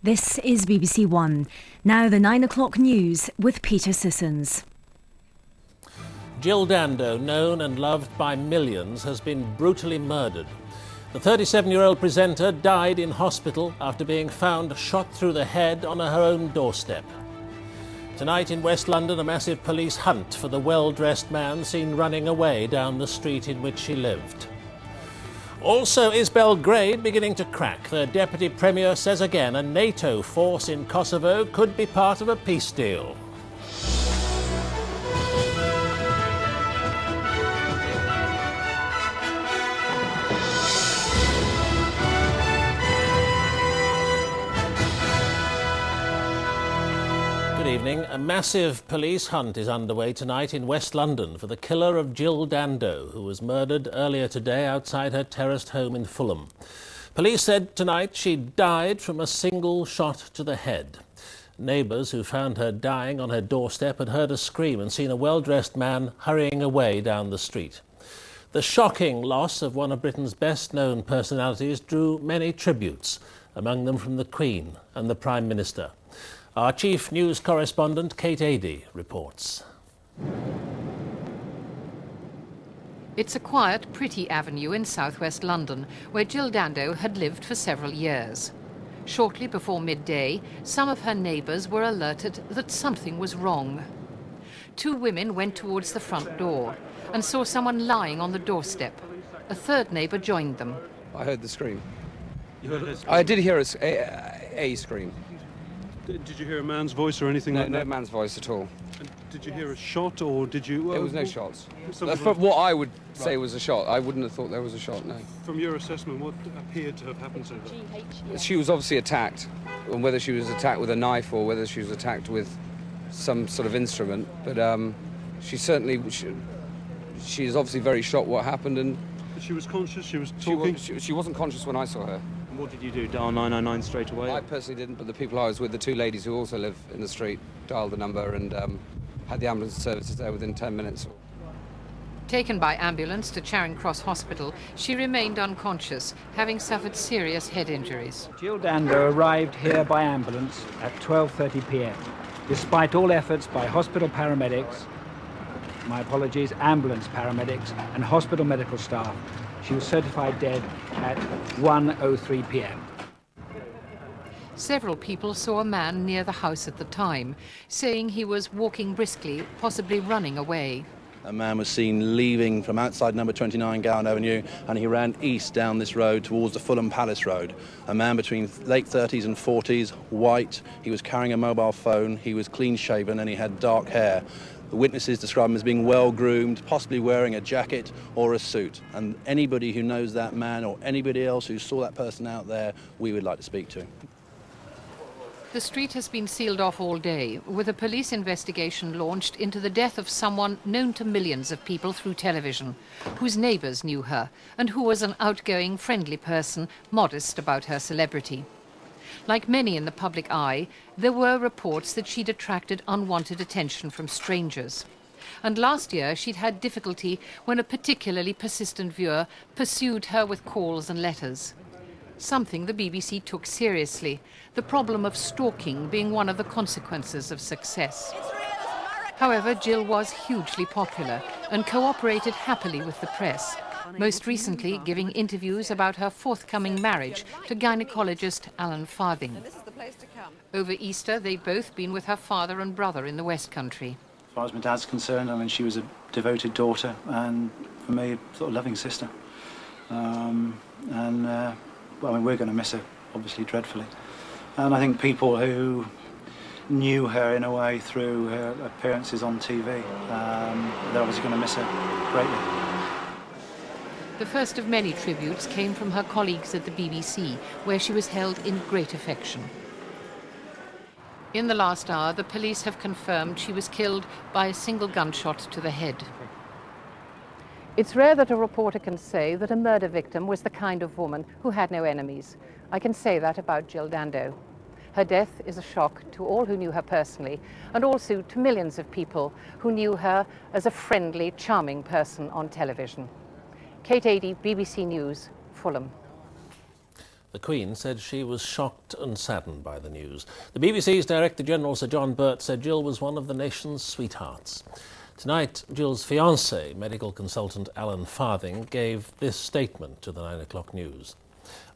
This is BBC One. Now the 9 o'clock news with Peter Sissons. Jill Dando, known and loved by millions, has been brutally murdered. The 37-year-old presenter died in hospital after being found shot through the head on her own doorstep. Tonight in West London, a massive police hunt for the well-dressed man seen running away down the street in which she lived. Also, is Belgrade beginning to crack? The Deputy Premier says again a NATO force in Kosovo could be part of a peace deal. Good evening. A massive police hunt is underway tonight in West London for the killer of Jill Dando, who was murdered earlier today outside her terraced home in Fulham. Police said tonight she died from a single shot to the head. Neighbours who found her dying on her doorstep had heard a scream and seen a well-dressed man hurrying away down the street. The shocking loss of one of Britain's best-known personalities drew many tributes, among them from the Queen and the Prime Minister. Our chief news correspondent, Kate Adie, reports. It's a quiet, pretty avenue in southwest London, where Jill Dando had lived for several years. Shortly before midday, some of her neighbours were alerted that something was wrong. Two women went towards the front door and saw someone lying on the doorstep. A third neighbour joined them. I heard the scream. You heard a scream? I did hear a scream. Did you hear a man's voice or anything like that? No man's voice at all. And did you hear a shot or did you... There was no shots. From what I would say was a shot. I wouldn't have thought there was a shot, no. From your assessment, what appeared to have happened to her? She was obviously attacked, and whether she was attacked with a knife or whether she was attacked with some sort of instrument, but she certainly... She is obviously very shocked what happened, and... But she was conscious, she was talking? She wasn't conscious when I saw her. And what did you do, dial 999 straight away? I personally didn't, but the people I was with, the two ladies who also live in the street, dialed the number and had the ambulance services there within 10 minutes. Taken by ambulance to Charing Cross Hospital, she remained unconscious, having suffered serious head injuries. Jill Dando arrived here by ambulance at 12:30 p.m. Despite all efforts by hospital paramedics, ambulance paramedics and hospital medical staff, she was certified dead at 1:03 p.m. Several people saw a man near the house at the time, saying he was walking briskly, possibly running away. A man was seen leaving from outside number 29 Gowan Avenue, and he ran east down this road towards the Fulham Palace Road. A man between late 30s and 40s, white. He was carrying a mobile phone, he was clean-shaven, and he had dark hair. The witnesses describe him as being well-groomed, possibly wearing a jacket or a suit. And anybody who knows that man or anybody else who saw that person out there, we would like to speak to. The street has been sealed off all day, with a police investigation launched into the death of someone known to millions of people through television, whose neighbours knew her, and who was an outgoing, friendly person, modest about her celebrity. Like many in the public eye, there were reports that she'd attracted unwanted attention from strangers. And last year she'd had difficulty when a particularly persistent viewer pursued her with calls and letters. Something the BBC took seriously, the problem of stalking being one of the consequences of success. However, Jill was hugely popular and cooperated happily with the press, most recently giving interviews about her forthcoming marriage to gynecologist Alan Farthing. Over Easter, they'd both been with her father and brother in the West Country. As far as my dad's concerned, I mean, she was a devoted daughter and, for me, a sort of loving sister. Well, I mean, we're going to miss her, obviously, dreadfully. And I think people who knew her in a way through her appearances on TV, they're obviously going to miss her greatly. The first of many tributes came from her colleagues at the BBC, where she was held in great affection. In the last hour, the police have confirmed she was killed by a single gunshot to the head. It's rare that a reporter can say that a murder victim was the kind of woman who had no enemies. I can say that about Jill Dando. Her death is a shock to all who knew her personally, and also to millions of people who knew her as a friendly, charming person on television. Kate Adie, BBC News, Fulham. The Queen said she was shocked and saddened by the news. The BBC's Director General, Sir John Burt, said Jill was one of the nation's sweethearts. Tonight, Jill's fiancé, medical consultant Alan Farthing, gave this statement to the 9 o'clock news.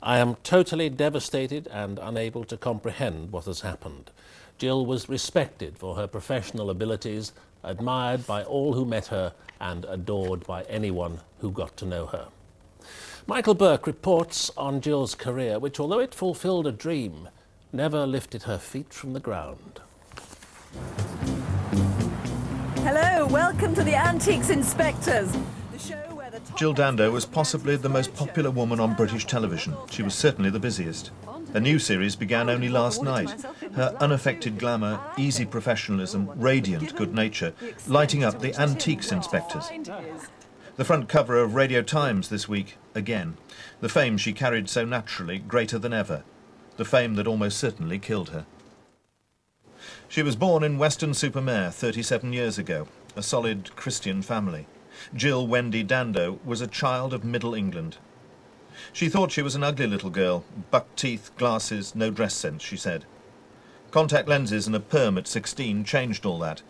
"I am totally devastated and unable to comprehend what has happened. Jill was respected for her professional abilities, admired by all who met her and adored by anyone who got to know her." Michael Buerk reports on Jill's career, which, although it fulfilled a dream, never lifted her feet from the ground. Hello, welcome to the Antiques Inspectors. The show where the Jill Dando was possibly the most popular woman on British television. She was certainly the busiest. A new series began only last night. Her unaffected glamour, easy professionalism, radiant good nature, lighting up the Antiques Inspectors. The front cover of Radio Times this week, again. The fame she carried so naturally, greater than ever. The fame that almost certainly killed her. She was born in Weston-super-Mare 37 years ago, a solid Christian family. Jill Wendy Dando was a child of Middle England. She thought she was an ugly little girl, buck teeth, glasses, no dress sense, she said. Contact lenses and a perm at 16 changed all that.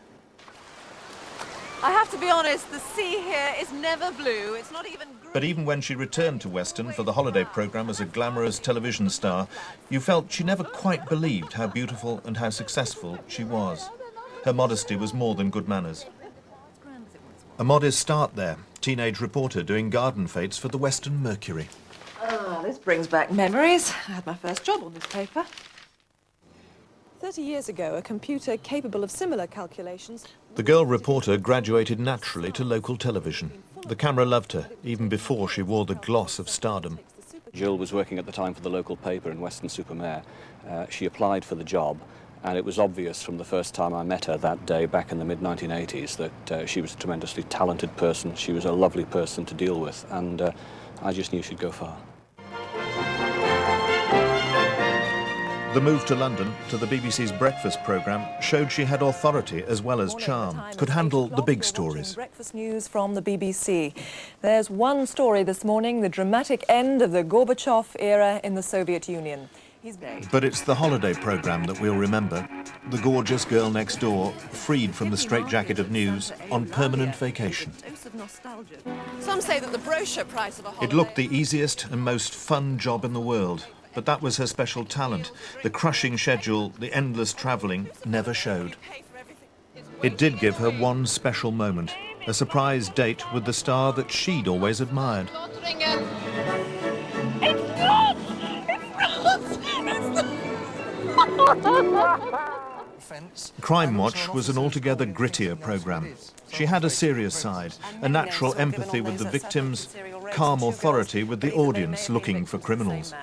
I have to be honest, the sea here is never blue. It's not even green. But even when she returned to Weston for the holiday programme as a glamorous television star, you felt she never quite believed how beautiful and how successful she was. Her modesty was more than good manners. A modest start there. Teenage reporter doing garden fetes for the Western Mercury. Ah, this brings back memories. I had my first job on this paper. 30 years ago, a computer capable of similar calculations... The girl reporter graduated naturally to local television. The camera loved her, even before she wore the gloss of stardom. Jill was working at the time for the local paper in Weston-super-Mare. She applied for the job, and it was obvious from the first time I met her that day back in the mid-1980s that she was a tremendously talented person. She was a lovely person to deal with, and I just knew she'd go far. The move to London, to the BBC's breakfast programme, showed she had authority as well as charm, could handle the big stories. Breakfast news from the BBC. There's one story this morning, the dramatic end of the Gorbachev era in the Soviet Union. But it's the holiday programme that we'll remember. The gorgeous girl next door, freed from the straitjacket of news, on permanent vacation. Some say that the brochure price of a holiday... It looked the easiest and most fun job in the world. But that was her special talent. The crushing schedule, the endless travelling, never showed. It did give her one special moment, a surprise date with the star that she'd always admired. Crime Watch was an altogether grittier programme. She had a serious side, a natural empathy with the victims, calm authority with the audience looking for criminals.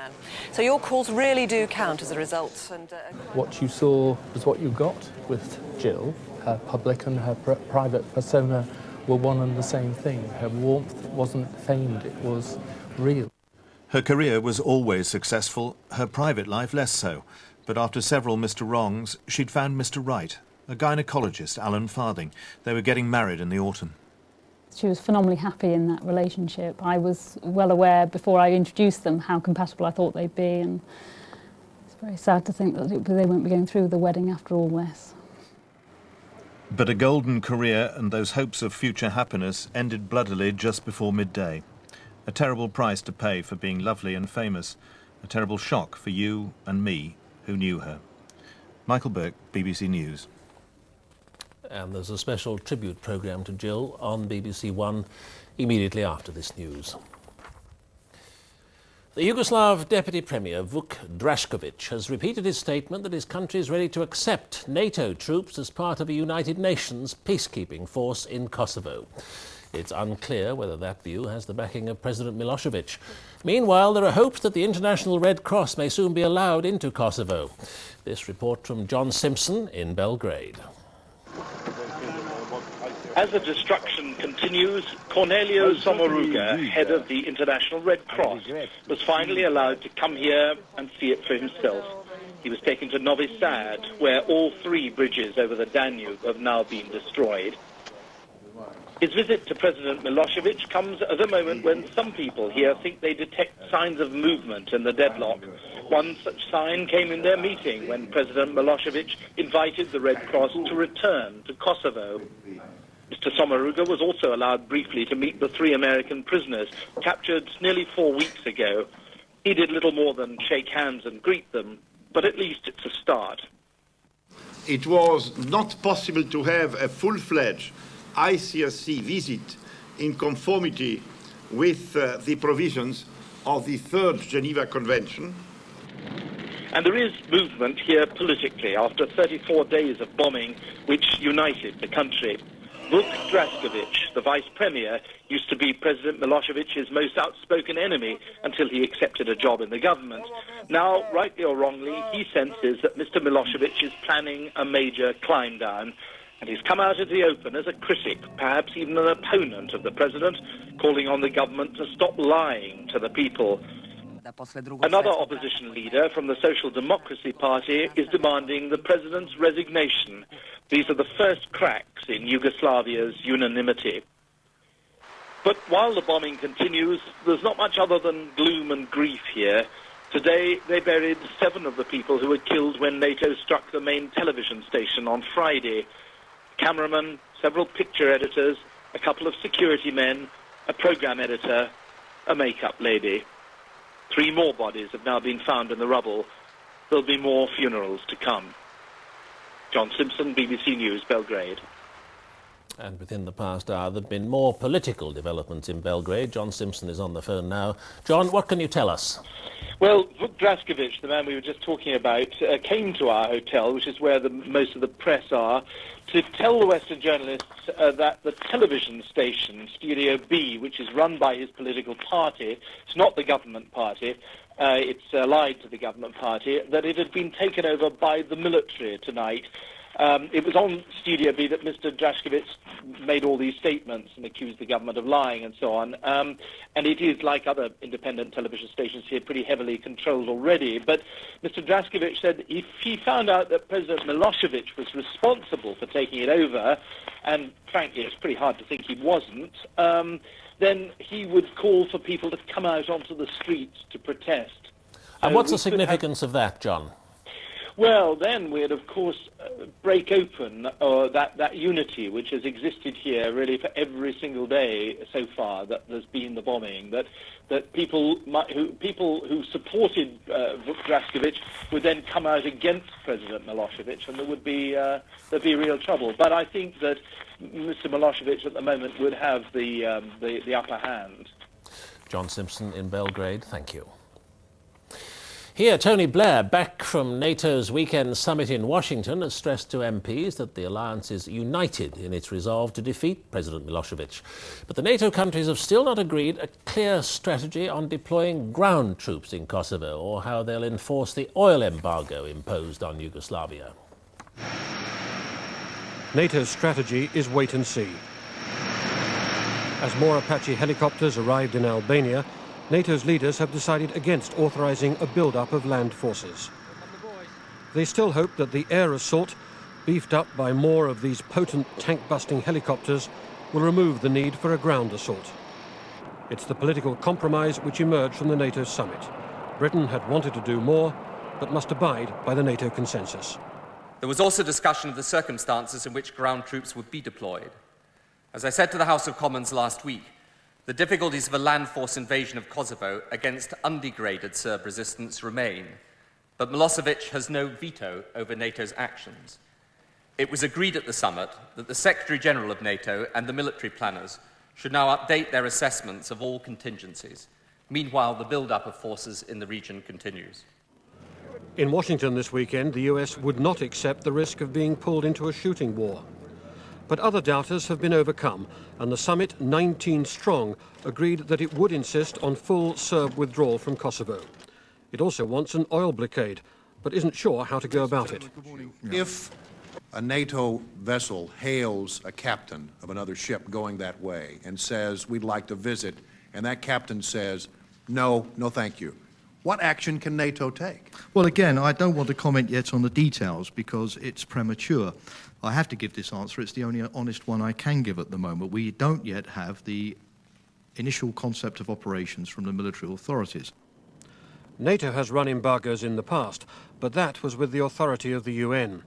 So your calls really do count as a result. And, what you saw was what you got with Jill. Her public and her private persona were one and the same thing. Her warmth wasn't feigned, it was real. Her career was always successful, her private life less so. But after several Mr. Wrongs, she'd found Mr. Right, a gynaecologist, Alan Farthing. They were getting married in the autumn. She was phenomenally happy in that relationship. I was well aware before I introduced them how compatible I thought they'd be, and it's very sad to think that they won't be going through the wedding after all this. But a golden career and those hopes of future happiness ended bloodily just before midday. A terrible price to pay for being lovely and famous. A terrible shock for you and me, who knew her. Michael Buerk, BBC News. And there's a special tribute programme to Jill on BBC One immediately after this news. The Yugoslav Deputy Premier Vuk Drašković has repeated his statement that his country is ready to accept NATO troops as part of a United Nations peacekeeping force in Kosovo. It's unclear whether that view has the backing of President Milosevic. Meanwhile, there are hopes that the International Red Cross may soon be allowed into Kosovo. This report from John Simpson in Belgrade. As the destruction continues, Cornelio Somoruga, head of the International Red Cross, was finally allowed to come here and see it for himself. He was taken to Novi Sad, where all 3 bridges over the Danube have now been destroyed. His visit to President Milosevic comes at a moment when some people here think they detect signs of movement in the deadlock. One such sign came in their meeting when President Milosevic invited the Red Cross to return to Kosovo. Mr. Somaruga was also allowed briefly to meet the 3 American prisoners captured nearly 4 weeks ago. He did little more than shake hands and greet them, but at least it's a start. It was not possible to have a full-fledged ICRC visit in conformity with the provisions of the 3rd Geneva Convention. And there is movement here politically after 34 days of bombing which united the country. Buerk Draskovic, the vice premier, used to be President Milosevic's most outspoken enemy until he accepted a job in the government. Now, rightly or wrongly, he senses that Mr. Milosevic is planning a major climb down, and he's come out into the open as a critic, perhaps even an opponent of the president, calling on the government to stop lying to the people. Another opposition leader from the Social Democracy Party is demanding the president's resignation. These are the first cracks in Yugoslavia's unanimity. But while the bombing continues, there's not much other than gloom and grief here. Today, they buried 7 of the people who were killed when NATO struck the main television station on Friday. Cameraman, several picture editors, a couple of security men, a program editor, a makeup lady. 3 more bodies have now been found in the rubble. There'll be more funerals to come. John Simpson, BBC News, Belgrade. And within the past hour, there have been more political developments in Belgrade. John Simpson is on the phone now. John, what can you tell us? Well, Buerk Draskovic, the man we were just talking about, came to our hotel, which is where most of the press are, to tell the Western journalists that the television station, Studio B, which is run by his political party, it's not the government party, it's allied to the government party, that it had been taken over by the military tonight. It was on Studio B that Mr. Draskovic made all these statements and accused the government of lying and so on. And it is, like other independent television stations here, pretty heavily controlled already. But Mr. Draskovic said if he found out that President Milosevic was responsible for taking it over, and frankly it's pretty hard to think he wasn't, then he would call for people to come out onto the streets to protest. And what's the significance of that, John? Well, then we'd, of course, break open that unity which has existed here really for every single day so far that there's been the bombing, that people who supported Buerk Draskovic would then come out against President Milosevic, and there'd be real trouble. But I think that Mr. Milosevic at the moment would have the upper hand. John Simpson in Belgrade, thank you. Here, Tony Blair, back from NATO's weekend summit in Washington, has stressed to MPs that the alliance is united in its resolve to defeat President Milosevic. But the NATO countries have still not agreed a clear strategy on deploying ground troops in Kosovo or how they'll enforce the oil embargo imposed on Yugoslavia. NATO's strategy is wait and see. As more Apache helicopters arrived in Albania, NATO's leaders have decided against authorizing a build-up of land forces. They still hope that the air assault, beefed up by more of these potent tank-busting helicopters, will remove the need for a ground assault. It's the political compromise which emerged from the NATO summit. Britain had wanted to do more, but must abide by the NATO consensus. There was also discussion of the circumstances in which ground troops would be deployed. As I said to the House of Commons last week, the difficulties of a land force invasion of Kosovo against undegraded Serb resistance remain, but Milosevic has no veto over NATO's actions. It was agreed at the summit that the Secretary-General of NATO and the military planners should now update their assessments of all contingencies. Meanwhile, the build-up of forces in the region continues. In Washington this weekend, the US would not accept the risk of being pulled into a shooting war. But other doubters have been overcome, and the summit, 19 strong, agreed that it would insist on full Serb withdrawal from Kosovo. It also wants an oil blockade, but isn't sure how to go about it. If a NATO vessel hails a captain of another ship going that way and says, we'd like to visit, and that captain says, no, no thank you, What action can NATO take? Well, again, I don't want to comment yet on the details because it's premature. I have to give this answer. It's the only honest one I can give at the moment. We don't yet have the initial concept of operations from the military authorities. NATO has run embargoes in the past, but that was with the authority of the UN.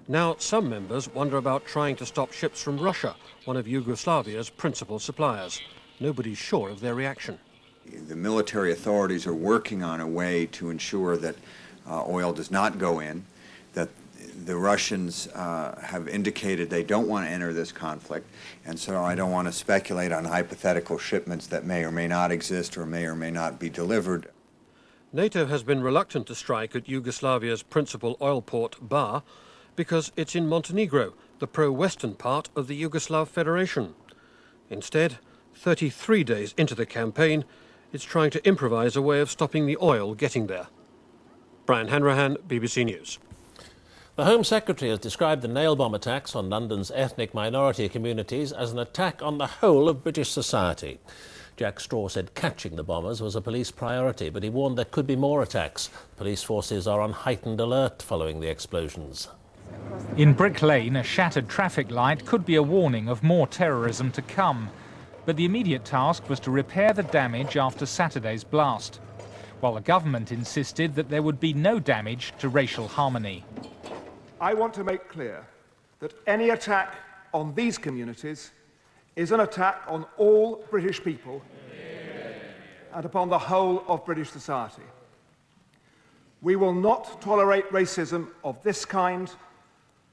Now some members wonder about trying to stop ships from Russia, one of Yugoslavia's principal suppliers. Nobody's sure of their reaction. The military authorities are working on a way to ensure that oil does not go in, that the Russians have indicated they don't want to enter this conflict, and so I don't want to speculate on hypothetical shipments that may or may not exist or may not be delivered. NATO has been reluctant to strike at Yugoslavia's principal oil port, Bar, because it's in Montenegro, the pro-Western part of the Yugoslav Federation. Instead, 33 days into the campaign, it's trying to improvise a way of stopping the oil getting there. Brian Hanrahan, BBC News. The Home Secretary has described the nail bomb attacks on London's ethnic minority communities as an attack on the whole of British society. Jack Straw said catching the bombers was a police priority, but he warned there could be more attacks. Police forces are on heightened alert following the explosions. In Brick Lane, a shattered traffic light could be a warning of more terrorism to come. But the immediate task was to repair the damage after Saturday's blast, while the government insisted that there would be no damage to racial harmony. I want to make clear that any attack on these communities is an attack on all British people and upon the whole of British society. We will not tolerate racism of this kind,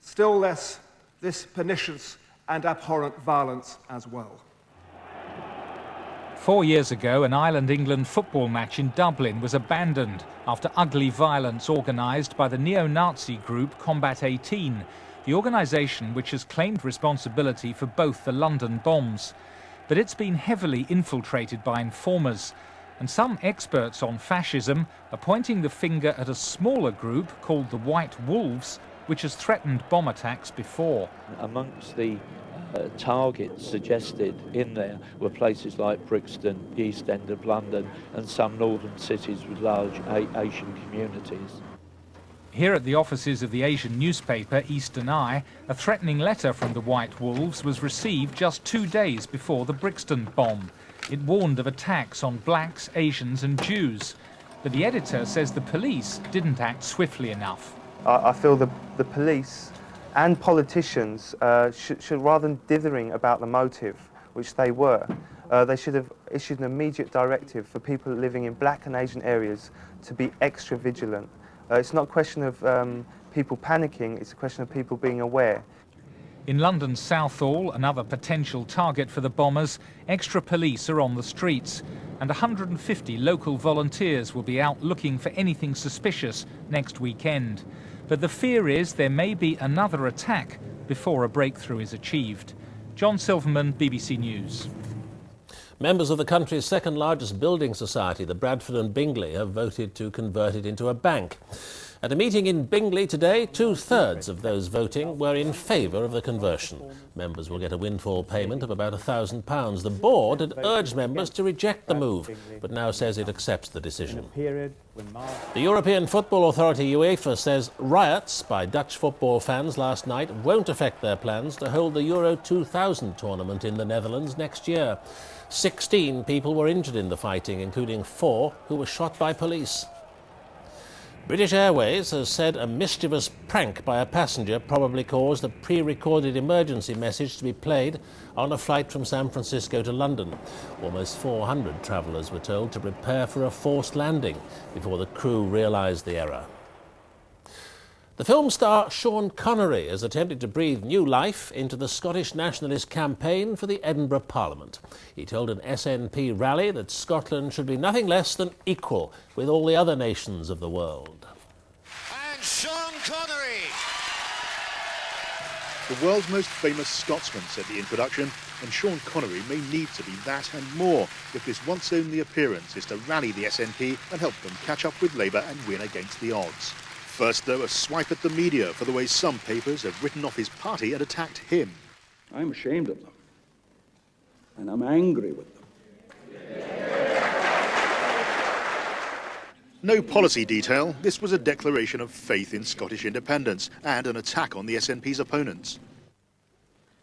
still less this pernicious and abhorrent violence as well. 4 years ago, an Ireland-England football match in Dublin was abandoned after ugly violence organised by the neo-Nazi group Combat 18, the organisation which has claimed responsibility for both the London bombs. But it's been heavily infiltrated by informers, and some experts on fascism are pointing the finger at a smaller group called the White Wolves, which has threatened bomb attacks before. Amongst the targets suggested in there were places like Brixton, the East End of London, and some northern cities with large Asian communities. Here at the offices of the Asian newspaper Eastern Eye, a threatening letter from the White Wolves was received just 2 days before the Brixton bomb. It warned of attacks on blacks, Asians and Jews. But the editor says the police didn't act swiftly enough. I feel the police and politicians should, rather than dithering about the motive, which they were, they should have issued an immediate directive for people living in black and Asian areas to be extra vigilant. It's not a question of people panicking, it's a question of people being aware. In London's Southall, another potential target for the bombers, extra police are on the streets, and 150 local volunteers will be out looking for anything suspicious next weekend. But the fear is there may be another attack before a breakthrough is achieved. Jon Silverman, BBC News. Members of the country's second largest building society, the Bradford Bingley, have voted to convert it into a bank. At a meeting in Bingley today, 2/3 of those voting were in favour of the conversion. Members will get a windfall payment of about £1,000. The board had urged members to reject the move, but now says it accepts the decision. The European Football Authority, UEFA, says riots by Dutch football fans last night won't affect their plans to hold the Euro 2000 tournament in the Netherlands next year. 16 people were injured in the fighting, including 4 who were shot by police. Britsh Airways has said a mischievous prank by a passenger probably caused a pre-recorded emergency message to be played on a flight from San Francisco to London. Almost 400 travellers were told to prepare for a forced landing before the crew realised the error. The film star Sean Connery has attempted to breathe new life into the Scottish nationalist campaign for the Edinburgh Parliament. He told an SNP rally that Scotland should be nothing less than equal with all the other nations of the world. And Sean Connery! The world's most famous Scotsman said the introduction, and Sean Connery may need to be that and more if this once-only appearance is to rally the SNP and help them catch up with Labour and win against the odds. First, though, a swipe at the media for the way some papers have written off his party and attacked him. I'm ashamed of them, and I'm angry with them. No policy detail, this was a declaration of faith in Scottish independence and an attack on the SNP's opponents.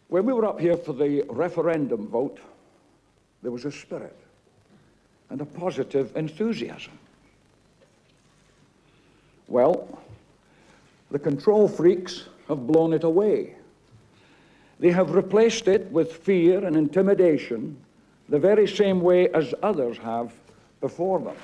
When we were up here for the referendum vote, there was a spirit and a positive enthusiasm. Well, the control freaks have blown it away. They have replaced it with fear and intimidation the very same way as others have before them.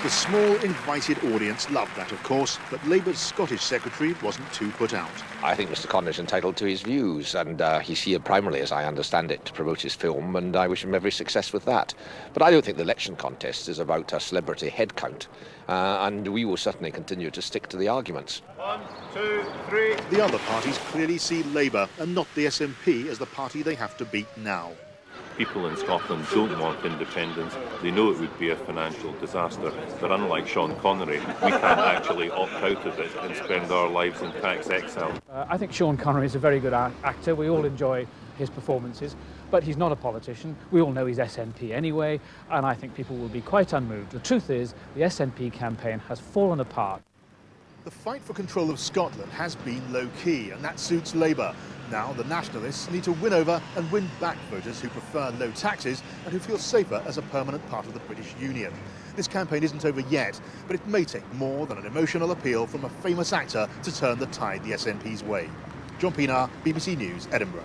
The small, invited audience loved that, of course, but Labour's Scottish secretary wasn't too put out. I think Mr Connery is entitled to his views, and he's here primarily, as I understand it, to promote his film, and I wish him every success with that. But I don't think the election contest is about a celebrity head count, and we will certainly continue to stick to the arguments. 1, 2, 3. The other parties clearly see Labour and not the SNP as the party they have to beat now. People in Scotland don't want independence. They know it would be a financial disaster. But unlike Sean Connery, we can't actually opt out of it and spend our lives in tax exile. I think Sean Connery is a very good actor. We all enjoy his performances, but he's not a politician. We all know he's SNP anyway, and I think people will be quite unmoved. The truth is, the SNP campaign has fallen apart. The fight for control of Scotland has been low-key, and that suits Labour. Now the nationalists need to win over and win back voters who prefer low taxes and who feel safer as a permanent part of the British Union. This campaign isn't over yet, but it may take more than an emotional appeal from a famous actor to turn the tide the SNP's way. John Pienaar, BBC News, Edinburgh.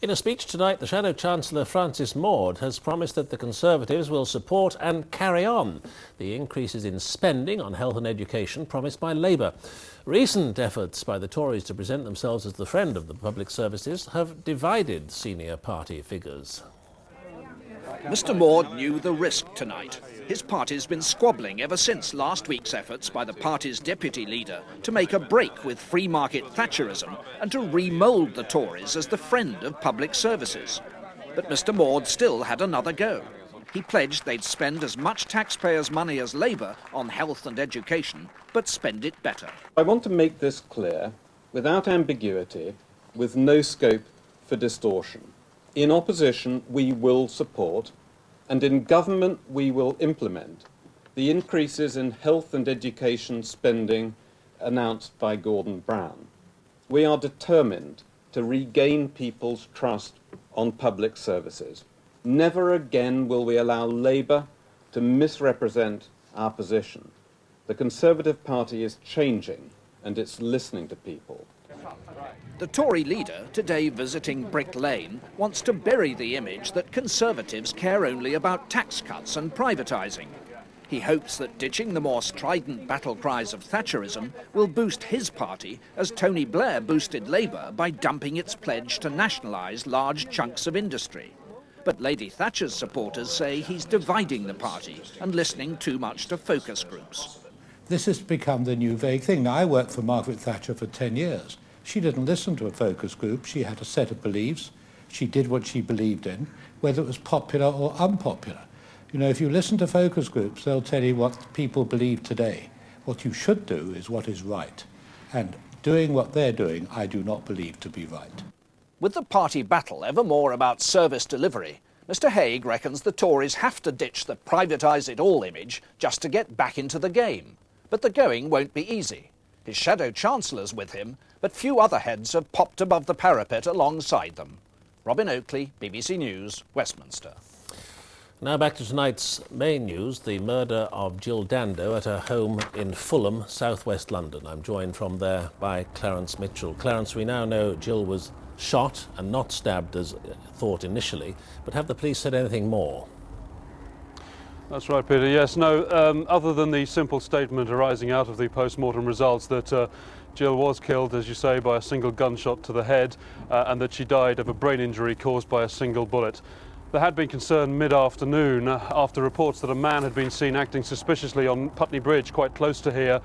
In a speech tonight, the Shadow Chancellor Francis Maude has promised that the Conservatives will support and carry on the increases in spending on health and education promised by Labour. Recent efforts by the Tories to present themselves as the friend of the public services have divided senior party figures. Mr Maude knew the risk tonight. His party's been squabbling ever since last week's efforts by the party's deputy leader to make a break with free market Thatcherism and to remould the Tories as the friend of public services. But Mr Maude still had another go. He pledged they'd spend as much taxpayers' money as Labour on health and education, but spend it better. I want to make this clear, without ambiguity, with no scope for distortion. In opposition, we will support, and in government we will implement, the increases in health and education spending announced by Gordon Brown. We are determined to regain people's trust on public services. Never again will we allow Labour to misrepresent our position. The Conservative Party is changing, and it's listening to people. The Tory leader, today visiting Brick Lane, wants to bury the image that Conservatives care only about tax cuts and privatising. He hopes that ditching the more strident battle cries of Thatcherism will boost his party, as Tony Blair boosted Labour by dumping its pledge to nationalise large chunks of industry. But Lady Thatcher's supporters say he's dividing the party and listening too much to focus groups. This has become the new vague thing. Now, I worked for Margaret Thatcher for 10 years. She didn't listen to a focus group. She had a set of beliefs. She did what she believed in, whether it was popular or unpopular. You know, if you listen to focus groups, they'll tell you what people believe today. What you should do is what is right. And doing what they're doing, I do not believe to be right. With the party battle ever more about service delivery, Mr Hague reckons the Tories have to ditch the privatise-it-all image just to get back into the game. But the going won't be easy. His Shadow Chancellor's with him, but few other heads have popped above the parapet alongside them. Robin Oakley, BBC News, Westminster. Now back to tonight's main news, the murder of Jill Dando at her home in Fulham, southwest London. I'm joined from there by Clarence Mitchell. Clarence, we now know Jill was shot and not stabbed as thought initially, but have the police said anything more? That's right, Peter. Yes, no, other than the simple statement arising out of the post-mortem results that Jill was killed, as you say, by a single gunshot to the head and that she died of a brain injury caused by a single bullet. There had been concern mid-afternoon after reports that a man had been seen acting suspiciously on Putney Bridge, quite close to here,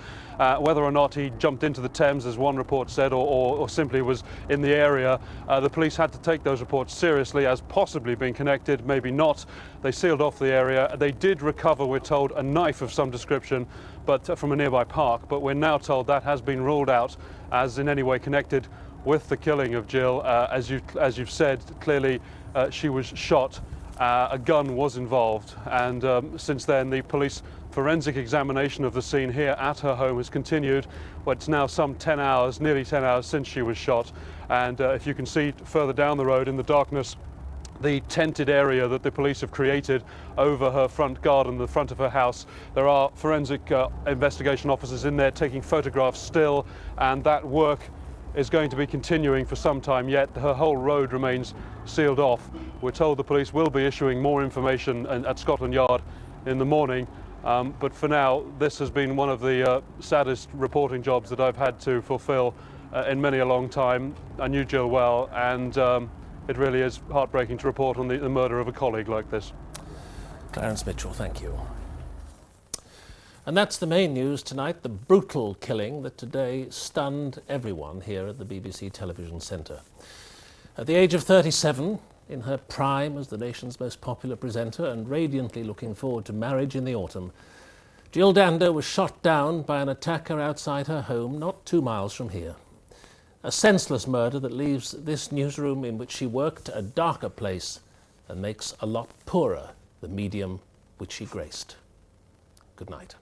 whether or not he jumped into the Thames, as one report said, or simply was in the area. The police had to take those reports seriously as possibly being connected, maybe not. They sealed off the area. They did recover, we're told, a knife of some description, but from a nearby park. But we're now told that has been ruled out as in any way connected with the killing of Jill. As you've said, clearly she was shot. A gun was involved, and since then the police Forensic examination of the scene here at her home has continued. Well, it's now some 10 hours, nearly 10 hours since she was shot. And if you can see further down the road in the darkness, the tented area that the police have created over her front garden, the front of her house. There are forensic investigation officers in there taking photographs still, and that work is going to be continuing for some time yet. Her whole road remains sealed off. We're told the police will be issuing more information at Scotland Yard in the morning. But for now, this has been one of the saddest reporting jobs that I've had to fulfill in many a long time. I knew Jill well, and it really is heartbreaking to report on the murder of a colleague like this. Clarence Mitchell, thank you. And that's the main news tonight, the brutal killing that today stunned everyone here at the BBC Television Centre. At the age of 37, in her prime as the nation's most popular presenter and radiantly looking forward to marriage in the autumn, Jill Dando was shot down by an attacker outside her home not 2 miles from here. A senseless murder that leaves this newsroom in which she worked a darker place and makes a lot poorer the medium which she graced. Good night.